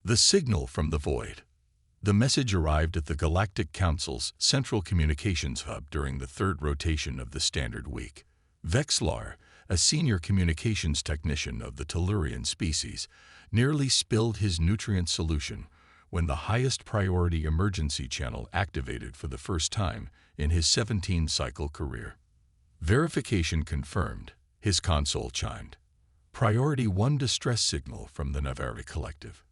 The signal from the void. The message arrived at the Galactic Council's Central Communications Hub during the third rotation of the Standard Week. Vexlar, a senior communications technician of the Tellurian species, nearly spilled his nutrient solution when the highest priority emergency channel activated for the first time in his 17-cycle career. Verification confirmed, his console chimed. Priority 1 distress signal from the Navari Collective.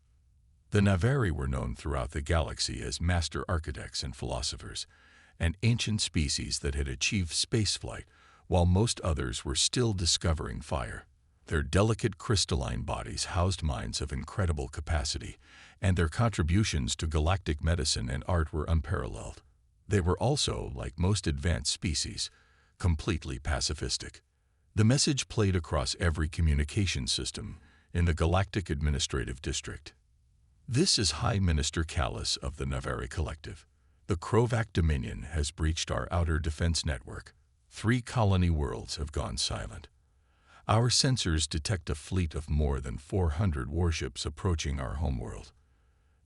The Navari were known throughout the galaxy as master architects and philosophers, an ancient species that had achieved spaceflight while most others were still discovering fire. Their delicate crystalline bodies housed minds of incredible capacity, and their contributions to galactic medicine and art were unparalleled. They were also, like most advanced species, completely pacifistic. The message played across every communication system in the Galactic Administrative District. This is High Minister Callus of the Navari Collective. The Krovac Dominion has breached our outer defense network. 3 colony worlds have gone silent. Our sensors detect a fleet of more than 400 warships approaching our homeworld.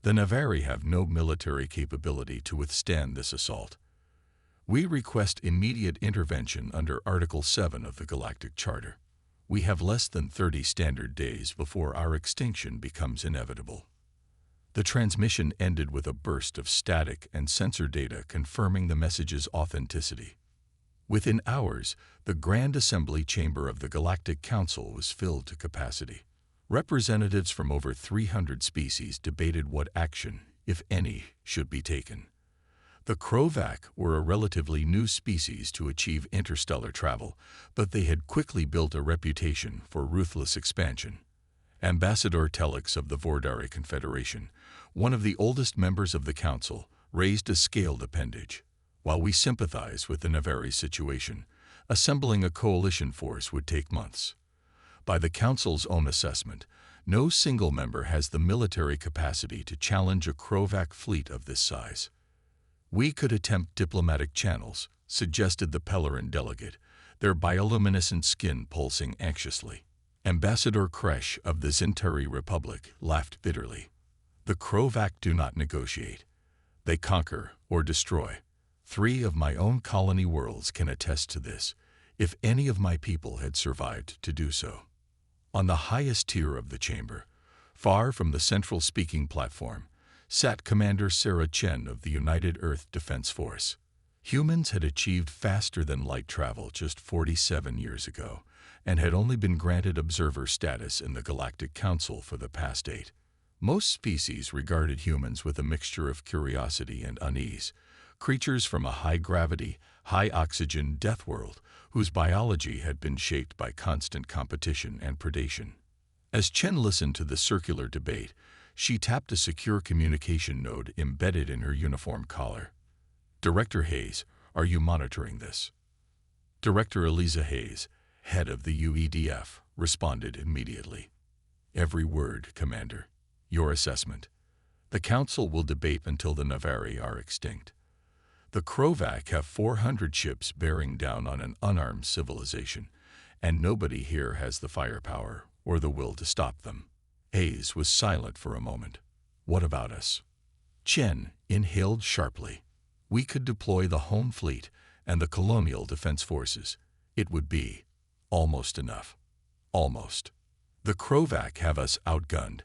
The Navari have no military capability to withstand this assault. We request immediate intervention under Article 7 of the Galactic Charter. We have less than 30 standard days before our extinction becomes inevitable. The transmission ended with a burst of static and sensor data confirming the message's authenticity. Within hours, the Grand Assembly Chamber of the Galactic Council was filled to capacity. Representatives from over 300 species debated what action, if any, should be taken. The Krovac were a relatively new species to achieve interstellar travel, but they had quickly built a reputation for ruthless expansion. Ambassador Telix of the Vordari Confederation, one of the oldest members of the Council, raised a scaled appendage. While we sympathize with the Navari situation, assembling a coalition force would take months. By the Council's own assessment, no single member has the military capacity to challenge a Krovac fleet of this size. We could attempt diplomatic channels, suggested the Pellerin delegate, their bioluminescent skin pulsing anxiously. Ambassador Kresh of the Zintari Republic laughed bitterly. The Krovac do not negotiate. They conquer or destroy. 3 of my own colony worlds can attest to this, if any of my people had survived to do so. On the highest tier of the chamber, far from the central speaking platform, sat Commander Sarah Chen of the United Earth Defense Force. Humans had achieved faster-than-light travel just 47 years ago, and had only been granted observer status in the Galactic Council for the past 8. Most species regarded humans with a mixture of curiosity and unease, creatures from a high-gravity, high-oxygen death world whose biology had been shaped by constant competition and predation. As Chen listened to the circular debate, she tapped a secure communication node embedded in her uniform collar. Director Hayes, are you monitoring this? Director Eliza Hayes, head of the UEDF, responded immediately. Every word, Commander. Your assessment. The Council will debate until the Navari are extinct. The Krovac have 400 ships bearing down on an unarmed civilization, and nobody here has the firepower or the will to stop them. Hayes was silent for a moment. What about us? Chen inhaled sharply. We could deploy the home fleet and the colonial defense forces. It would be almost enough. Almost. The Krovac have us outgunned,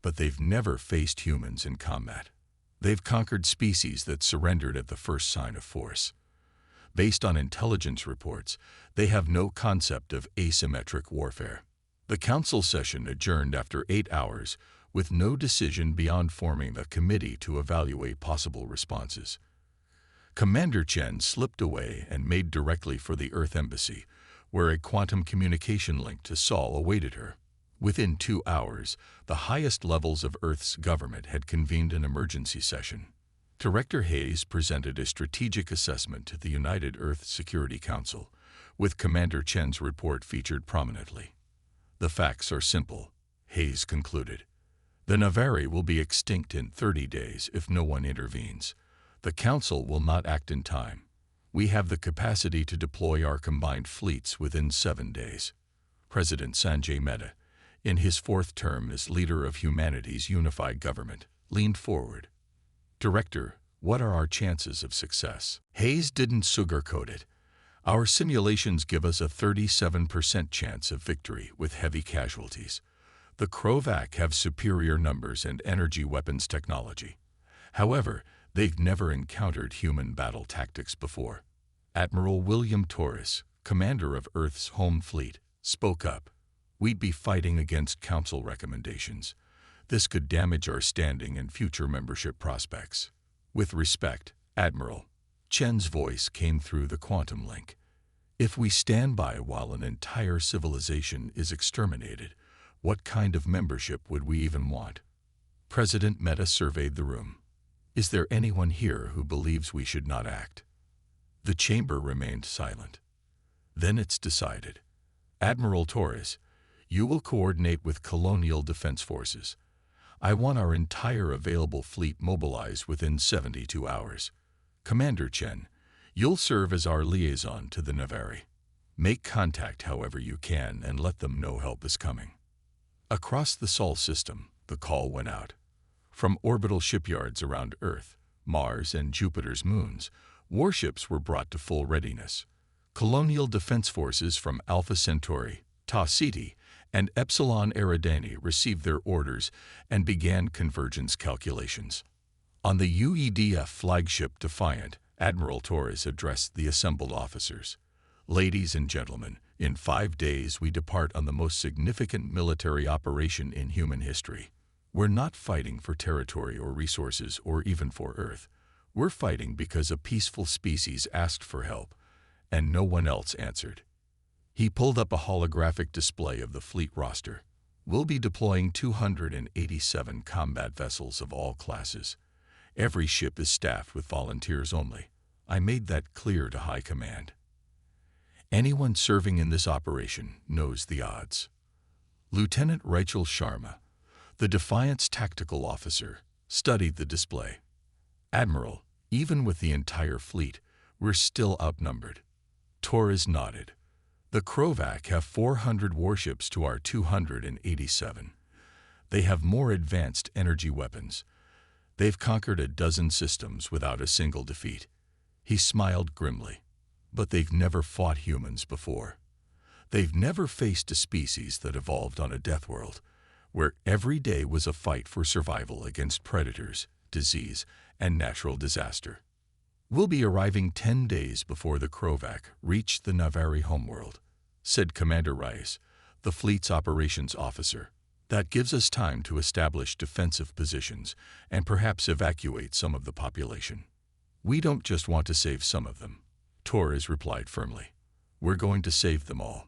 but they've never faced humans in combat. They've conquered species that surrendered at the first sign of force. Based on intelligence reports, they have no concept of asymmetric warfare. The council session adjourned after 8 hours, with no decision beyond forming a committee to evaluate possible responses. Commander Chen slipped away and made directly for the Earth Embassy, where a quantum communication link to Sol awaited her. Within 2 hours, the highest levels of Earth's government had convened an emergency session. Director Hayes presented a strategic assessment to the United Earth Security Council, with Commander Chen's report featured prominently. The facts are simple, Hayes concluded. The Navari will be extinct in 30 days if no one intervenes. The Council will not act in time. We have the capacity to deploy our combined fleets within 7 days. President Sanjay Mehta, in his fourth term as leader of humanity's unified government, leaned forward. "Director, what are our chances of success?" Hayes didn't sugarcoat it. "Our simulations give us a 37% chance of victory with heavy casualties. The Krovac have superior numbers and energy weapons technology. However, they've never encountered human battle tactics before." Admiral William Torres, commander of Earth's home fleet, spoke up. "We'd be fighting against Council recommendations. This could damage our standing and future membership prospects." "With respect, Admiral," Chen's voice came through the quantum link. "If we stand by while an entire civilization is exterminated, what kind of membership would we even want?" President Meta surveyed the room. "Is there anyone here who believes we should not act?" The chamber remained silent. "Then it's decided. Admiral Torres, you will coordinate with Colonial Defense Forces. I want our entire available fleet mobilized within 72 hours. Commander Chen, you'll serve as our liaison to the Navari. Make contact however you can and let them know help is coming." Across the Sol system, the call went out. From orbital shipyards around Earth, Mars, and Jupiter's moons, warships were brought to full readiness. Colonial Defense Forces from Alpha Centauri, Tau Ceti, and Epsilon Eridani received their orders and began convergence calculations. On the UEDF flagship Defiant, Admiral Torres addressed the assembled officers. "Ladies and gentlemen, in 5 days we depart on the most significant military operation in human history. We're not fighting for territory or resources or even for Earth. We're fighting because a peaceful species asked for help, and no one else answered." He pulled up a holographic display of the fleet roster. "We'll be deploying 287 combat vessels of all classes. Every ship is staffed with volunteers only. I made that clear to High Command. Anyone serving in this operation knows the odds." Lieutenant Rachel Sharma, the Defiant's tactical officer, studied the display. "Admiral, even with the entire fleet, we're still outnumbered." Torres nodded. "The Krovac have 400 warships to our 287. They have more advanced energy weapons. They've conquered a dozen systems without a single defeat." He smiled grimly. "But they've never fought humans before. They've never faced a species that evolved on a death world, where every day was a fight for survival against predators, disease, and natural disaster. We'll be arriving 10 days before the Krovac reach the Navari homeworld," said Commander Rice, the fleet's operations officer. "That gives us time to establish defensive positions and perhaps evacuate some of the population." "We don't just want to save some of them," Torres replied firmly. "We're going to save them all."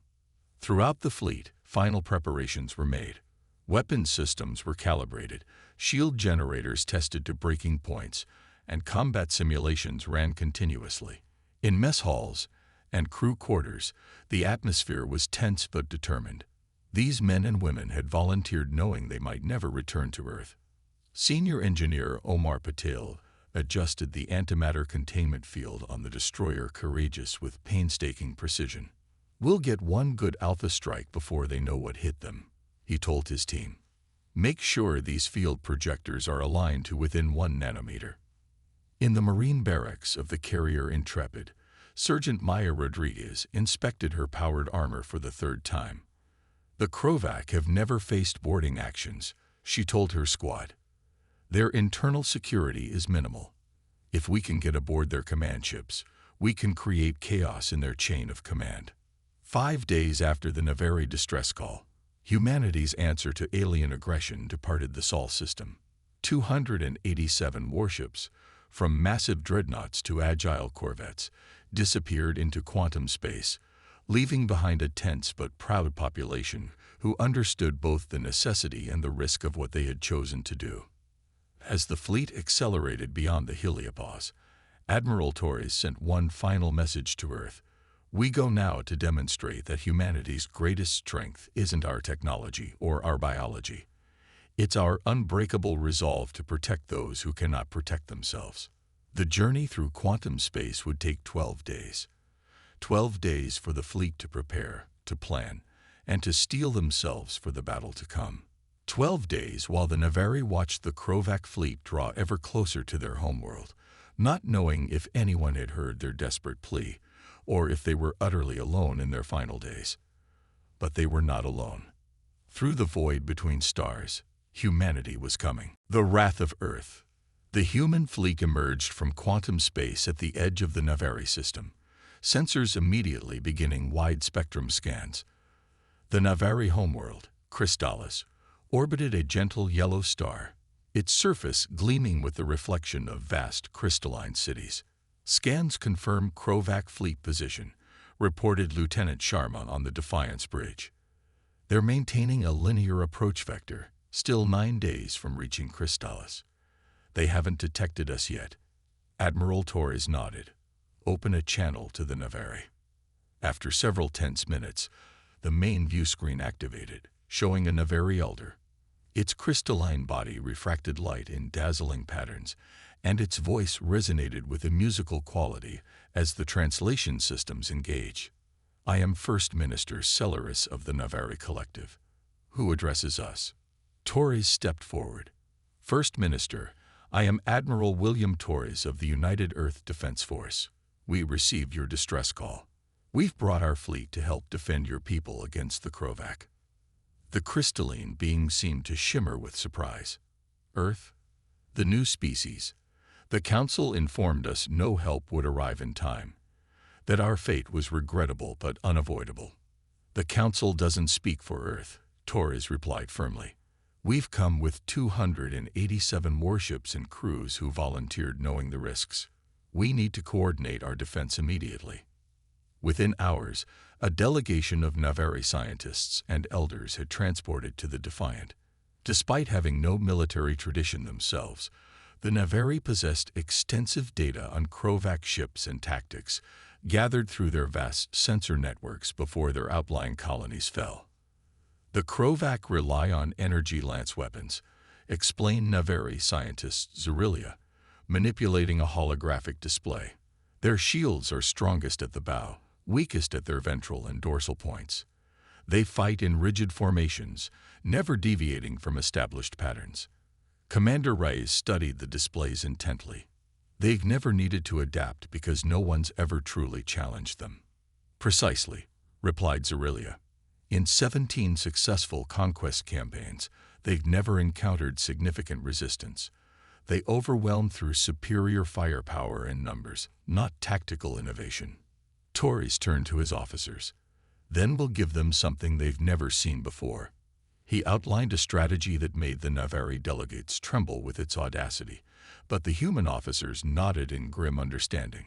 Throughout the fleet, final preparations were made. Weapons systems were calibrated, shield generators tested to breaking points, and combat simulations ran continuously. In mess halls and crew quarters, the atmosphere was tense but determined. These men and women had volunteered knowing they might never return to Earth. Senior Engineer Omar Patel adjusted the antimatter containment field on the destroyer Courageous with painstaking precision. "We'll get one good alpha strike before they know what hit them," he told his team. "Make sure these field projectors are aligned to within 1 nanometer." In the Marine barracks of the carrier Intrepid, Sergeant Maya Rodriguez inspected her powered armor for the 3rd time. "The Krovac have never faced boarding actions," she told her squad. "Their internal security is minimal. If we can get aboard their command ships, we can create chaos in their chain of command." 5 days after the Navari distress call, humanity's answer to alien aggression departed the Sol system. 287 warships, from massive dreadnoughts to agile corvettes, disappeared into quantum space, leaving behind a tense but proud population who understood both the necessity and the risk of what they had chosen to do. As the fleet accelerated beyond the heliopause, Admiral Torres sent one final message to Earth. "We go now to demonstrate that humanity's greatest strength isn't our technology or our biology. It's our unbreakable resolve to protect those who cannot protect themselves." The journey through quantum space would take 12 days. 12 days for the fleet to prepare, to plan, and to steel themselves for the battle to come. 12 days while the Navari watched the Krovac fleet draw ever closer to their homeworld, not knowing if anyone had heard their desperate plea, or if they were utterly alone in their final days. But they were not alone. Through the void between stars, humanity was coming. The wrath of Earth. The human fleet emerged from quantum space at the edge of the Navari system, sensors immediately beginning wide-spectrum scans. The Navari homeworld, Crystallis, orbited a gentle yellow star, its surface gleaming with the reflection of vast crystalline cities. Scans confirm Krovac fleet position, reported Lieutenant Sharma on the Defiance Bridge. They're maintaining a linear approach vector, still 9 days from reaching Crystallis. They haven't detected us yet. Admiral Torres nodded. Open a channel to the Navari. After several tense minutes, the main view screen activated, showing a Navari elder. Its crystalline body refracted light in dazzling patterns, and its voice resonated with a musical quality as the translation systems engage. I am First Minister Celeris of the Navari Collective. Who addresses us? Torres stepped forward. First Minister, I am Admiral William Torres of the United Earth Defense Force. We received your distress call. We've brought our fleet to help defend your people against the Krovac. The crystalline being seemed to shimmer with surprise. Earth? The new species. The Council informed us no help would arrive in time, that our fate was regrettable but unavoidable. The Council doesn't speak for Earth, Torres replied firmly. We've come with 287 warships and crews who volunteered knowing the risks. We need to coordinate our defense immediately. Within hours, a delegation of Navari scientists and elders had transported to the Defiant. Despite having no military tradition themselves, the Navari possessed extensive data on Krovac ships and tactics, gathered through their vast sensor networks before their outlying colonies fell. The Krovac rely on energy lance weapons, explained Navari scientist Zerilia, manipulating a holographic display. Their shields are strongest at the bow, weakest at their ventral and dorsal points. They fight in rigid formations, never deviating from established patterns. Commander Reyes studied the displays intently. They've never needed to adapt because no one's ever truly challenged them. Precisely, replied Zerilia. In 17 successful conquest campaigns, they've never encountered significant resistance. They overwhelmed through superior firepower and numbers, not tactical innovation. Torres turned to his officers. Then we'll give them something they've never seen before. He outlined a strategy that made the Navari delegates tremble with its audacity, but the human officers nodded in grim understanding.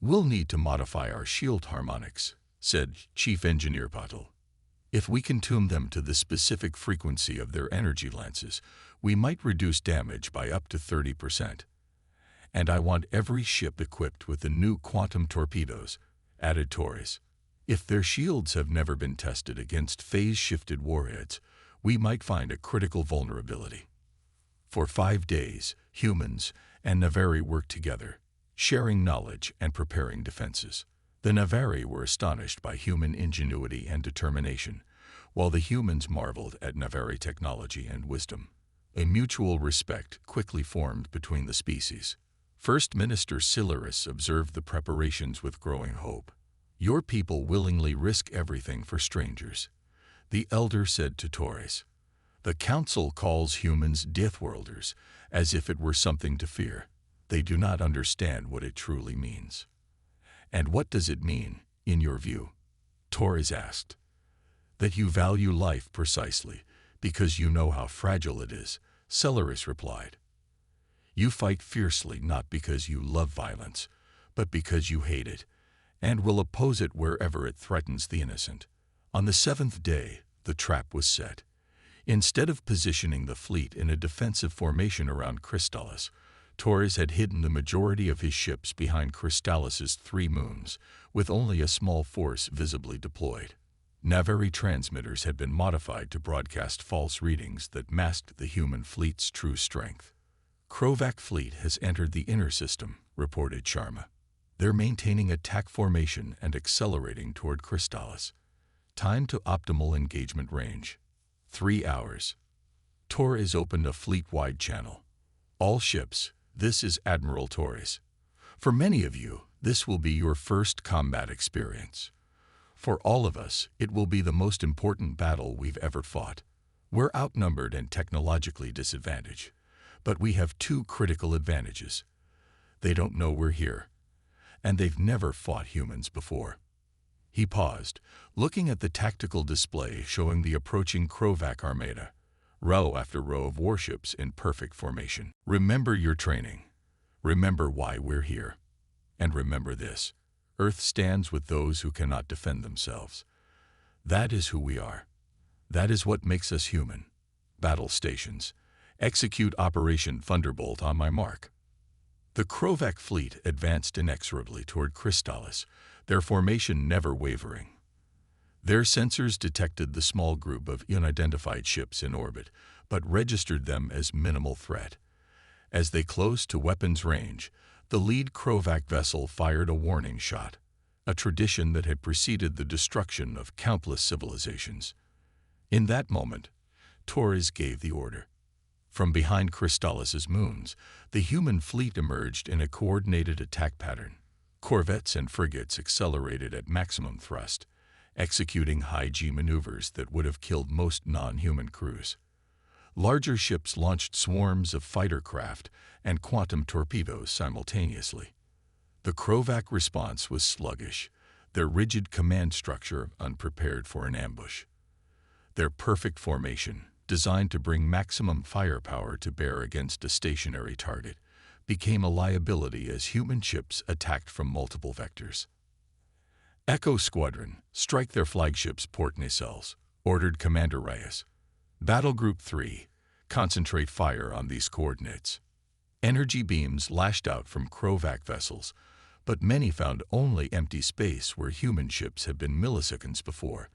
We'll need to modify our shield harmonics, said Chief Engineer Patel. If we can tune them to the specific frequency of their energy lances, we might reduce damage by up to 30%. And I want every ship equipped with the new quantum torpedoes, added Torres. If their shields have never been tested against phase-shifted warheads, we might find a critical vulnerability. For 5 days, humans and Navari worked together, sharing knowledge and preparing defenses. The Navari were astonished by human ingenuity and determination, while the humans marveled at Navari technology and wisdom. A mutual respect quickly formed between the species. First Minister Celeris observed the preparations with growing hope. Your people willingly risk everything for strangers, the elder said to Torres. The Council calls humans Deathworlders, as if it were something to fear. They do not understand what it truly means. And what does it mean, in your view? Torres asked. That you value life precisely, because you know how fragile it is, Celeris replied. You fight fiercely not because you love violence, but because you hate it, and will oppose it wherever it threatens the innocent. On the 7th day, the trap was set. Instead of positioning the fleet in a defensive formation around Crystallis, Torres had hidden the majority of his ships behind Crystallis's 3 moons, with only a small force visibly deployed. Navari transmitters had been modified to broadcast false readings that masked the human fleet's true strength. Krovac fleet has entered the inner system, reported Sharma. They're maintaining attack formation and accelerating toward Crystallis. Time to optimal engagement range. 3 hours. Torres opened a fleet-wide channel. All ships, this is Admiral Torres. For many of you, this will be your first combat experience. For all of us, it will be the most important battle we've ever fought. We're outnumbered and technologically disadvantaged, but we have two critical advantages. They don't know we're here, and they've never fought humans before. He paused, looking at the tactical display showing the approaching Krovac Armada, row after row of warships in perfect formation. Remember your training. Remember why we're here. And remember this: Earth stands with those who cannot defend themselves. That is who we are. That is what makes us human. Battle stations. Execute Operation Thunderbolt on my mark. The Krovac fleet advanced inexorably toward Crystallis, their formation never wavering. Their sensors detected the small group of unidentified ships in orbit, but registered them as minimal threat. As they closed to weapons range, the lead Krovac vessel fired a warning shot, a tradition that had preceded the destruction of countless civilizations. In that moment, Torres gave the order. From behind Crystallis's moons, the human fleet emerged in a coordinated attack pattern. Corvettes and frigates accelerated at maximum thrust, executing high-G maneuvers that would have killed most non-human crews. Larger ships launched swarms of fighter craft and quantum torpedoes simultaneously. The Krovac response was sluggish, their rigid command structure unprepared for an ambush. Their perfect formation, designed to bring maximum firepower to bear against a stationary target, became a liability as human ships attacked from multiple vectors. Echo Squadron, strike their flagship's port nacelles, ordered Commander Reyes. Battle Group 3, concentrate fire on these coordinates. Energy beams lashed out from Krovac vessels, but many found only empty space where human ships had been milliseconds before.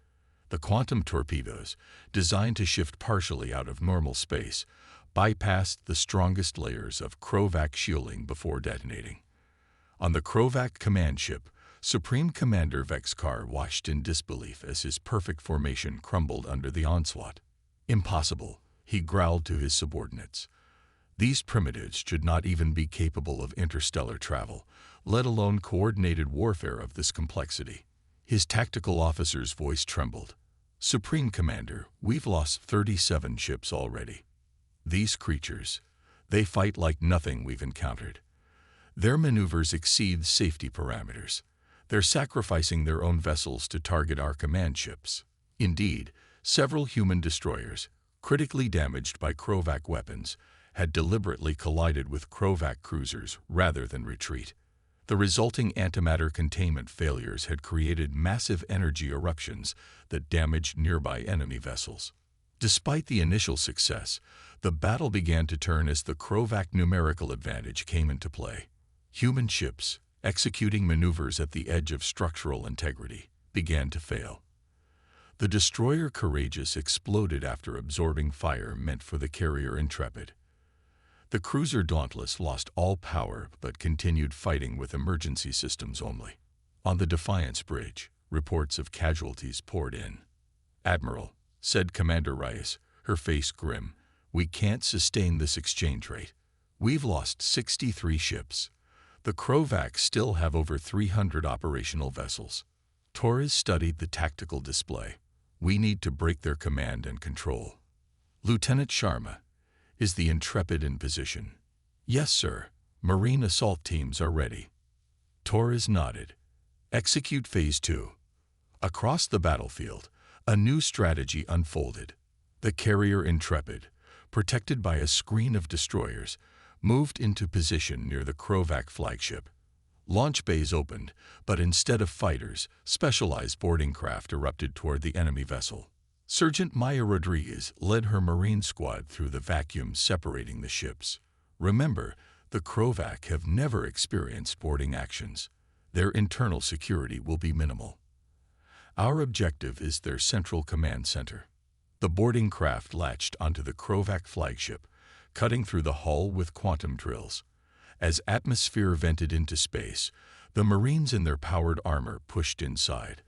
The quantum torpedoes, designed to shift partially out of normal space, bypassed the strongest layers of Krovac shielding before detonating. On the Krovac command ship, Supreme Commander Vexkar watched in disbelief as his perfect formation crumbled under the onslaught. Impossible, he growled to his subordinates. These primitives should not even be capable of interstellar travel, let alone coordinated warfare of this complexity. His tactical officer's voice trembled. Supreme Commander, we've lost 37 ships already. These creatures, they fight like nothing we've encountered. Their maneuvers exceed safety parameters. They're sacrificing their own vessels to target our command ships. Indeed, several human destroyers, critically damaged by Krovac weapons, had deliberately collided with Krovac cruisers rather than retreat. The resulting antimatter containment failures had created massive energy eruptions that damaged nearby enemy vessels. Despite the initial success, the battle began to turn as the Krovac numerical advantage came into play. Human ships, executing maneuvers at the edge of structural integrity, began to fail. The destroyer Courageous exploded after absorbing fire meant for the carrier Intrepid. The cruiser Dauntless lost all power but continued fighting with emergency systems only. On the Defiance Bridge, reports of casualties poured in. "Admiral," said Commander Reyes, her face grim, "we can't sustain this exchange rate. We've lost 63 ships. The Krovacs still have over 300 operational vessels." Torres studied the tactical display. "We need to break their command and control." "Lieutenant Sharma, is the Intrepid in position?" "Yes, sir. Marine assault teams are ready." Torres nodded. "Execute Phase 2. Across the battlefield, a new strategy unfolded. The carrier Intrepid, protected by a screen of destroyers, moved into position near the Krovac flagship. Launch bays opened, but instead of fighters, specialized boarding craft erupted toward the enemy vessel. Sergeant Maya Rodriguez led her Marine squad through the vacuum separating the ships. Remember, the Krovac have never experienced boarding actions. Their internal security will be minimal. Our objective is their central command center. The boarding craft latched onto the Krovac flagship, cutting through the hull with quantum drills. As atmosphere vented into space, the Marines in their powered armor pushed inside.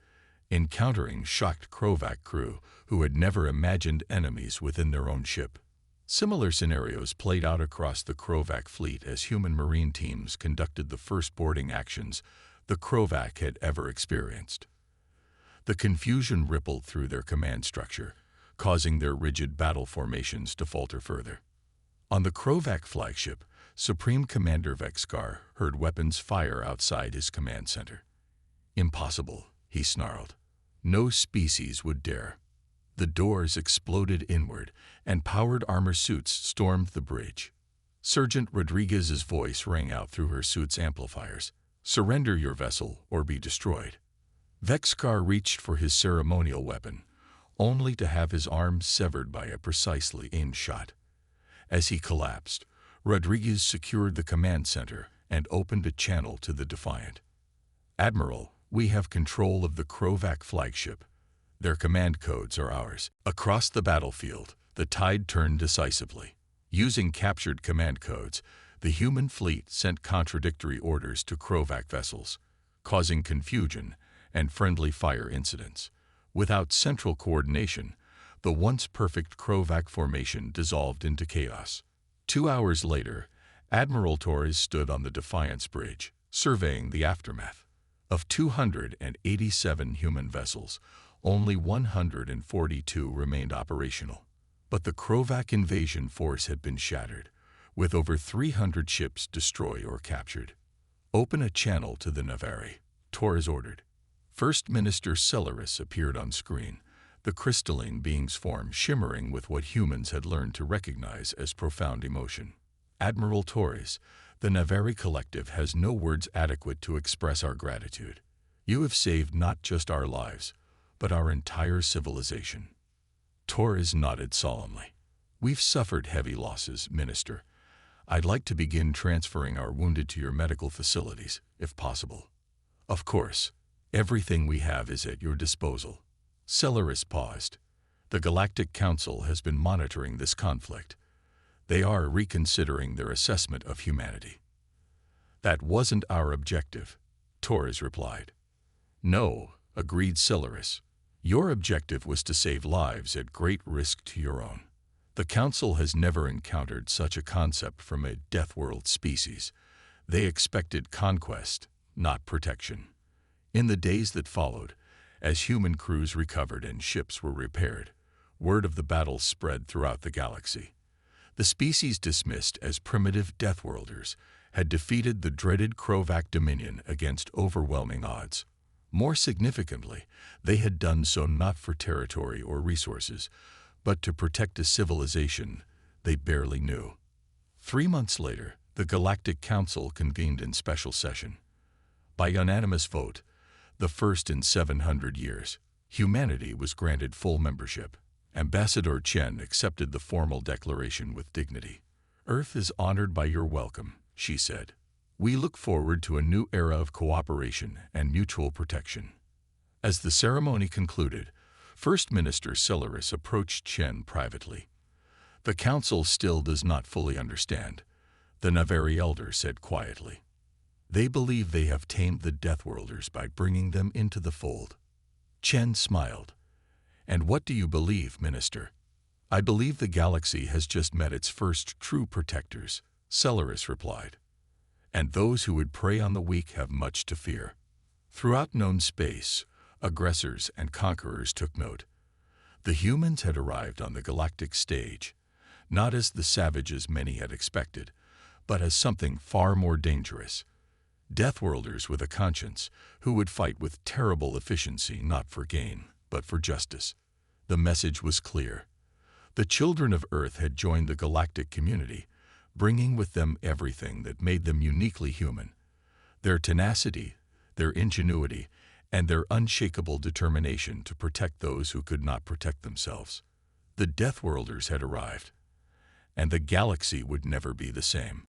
encountering shocked Krovac crew who had never imagined enemies within their own ship. Similar scenarios played out across the Krovac fleet as human marine teams conducted the first boarding actions the Krovac had ever experienced. The confusion rippled through their command structure, causing their rigid battle formations to falter further. On the Krovac flagship, Supreme Commander Vexkar heard weapons fire outside his command center. "Impossible," he snarled. "No species would dare." The doors exploded inward, and powered armor suits stormed the bridge. Sergeant Rodriguez's voice rang out through her suit's amplifiers. "Surrender your vessel or be destroyed." Vexkar reached for his ceremonial weapon, only to have his arm severed by a precisely aimed shot. As he collapsed, Rodriguez secured the command center and opened a channel to the Defiant. "Admiral, we have control of the Krovac flagship. Their command codes are ours." Across the battlefield, the tide turned decisively. Using captured command codes, the human fleet sent contradictory orders to Krovac vessels, causing confusion and friendly fire incidents. Without central coordination, the once perfect Krovac formation dissolved into chaos. 2 hours later, Admiral Torres stood on the Defiance Bridge, surveying the aftermath. Of 287 human vessels, only 142 remained operational. But the Krovac invasion force had been shattered, with over 300 ships destroyed or captured. "Open a channel to the Navari," Torres ordered. First Minister Celeris appeared on screen, the crystalline being's form shimmering with what humans had learned to recognize as profound emotion. "Admiral Torres, the Navari Collective has no words adequate to express our gratitude. You have saved not just our lives, but our entire civilization." Torres nodded solemnly. "We've suffered heavy losses, Minister. I'd like to begin transferring our wounded to your medical facilities, if possible." "Of course. Everything we have is at your disposal." Celeris paused. "The Galactic Council has been monitoring this conflict. They are reconsidering their assessment of humanity." "That wasn't our objective," Torres replied. "No," agreed Celeris. "Your objective was to save lives at great risk to your own. The Council has never encountered such a concept from a Deathworld species. They expected conquest, not protection." In the days that followed, as human crews recovered and ships were repaired, word of the battle spread throughout the galaxy. The species dismissed as primitive Deathworlders had defeated the dreaded Krovac Dominion against overwhelming odds. More significantly, they had done so not for territory or resources, but to protect a civilization they barely knew. 3 months later, the Galactic Council convened in special session. By unanimous vote, the first in 700 years, humanity was granted full membership. Ambassador Chen accepted the formal declaration with dignity. "Earth is honored by your welcome," she said. "We look forward to a new era of cooperation and mutual protection." As the ceremony concluded, First Minister Celeris approached Chen privately. "The Council still does not fully understand," the Navari elder said quietly. "They believe they have tamed the Deathworlders by bringing them into the fold." Chen smiled. "And what do you believe, Minister?" "I believe the galaxy has just met its first true protectors," Celeris replied. "And those who would prey on the weak have much to fear." Throughout known space, aggressors and conquerors took note. The humans had arrived on the galactic stage, not as the savages many had expected, but as something far more dangerous. Deathworlders with a conscience, who would fight with terrible efficiency not for gain, but for justice. The message was clear. The children of Earth had joined the galactic community, bringing with them everything that made them uniquely human. Their tenacity, their ingenuity, and their unshakable determination to protect those who could not protect themselves. The Deathworlders had arrived, and the galaxy would never be the same.